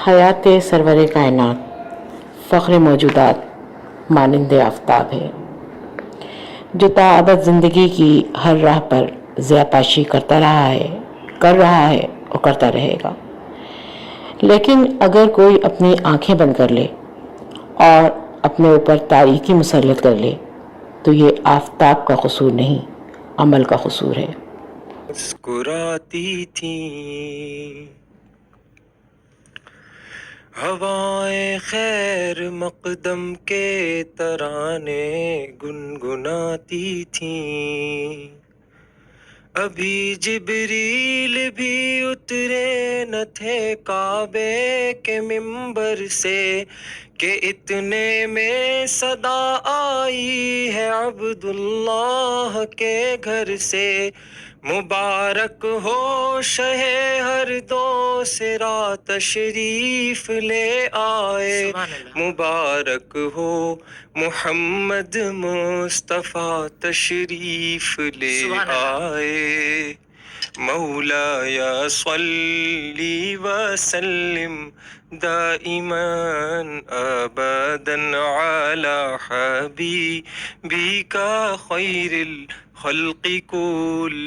حیات سرور کائنات فخر موجودات مانند آفتاب ہے جو تا ابد زندگی کی ہر راہ پر ضیاء پاشی کر رہا ہے اور کرتا رہے گا. لیکن اگر کوئی اپنی آنکھیں بند کر لے اور اپنے اوپر تاریکی مسلط کر لے تو یہ آفتاب کا قصور نہیں، عمل کا قصور ہے. مسکراتی تھیں ہوائیں خیر مقدم کے ترانے گنگناتی تھیں، ابھی جبریل بھی اترے نہ تھے کعبے کے منبر سے کہ اتنے میں صدا آئی ہے عبداللہ کے گھر سے. مبارک ہو شہ ہر دو سرا تشریف لے آئے، مبارک ہو محمد مصطفیٰ تشریف لے آئے. مولاي صلی وسلم دائما ابدا على حبيبك خير الخلق كل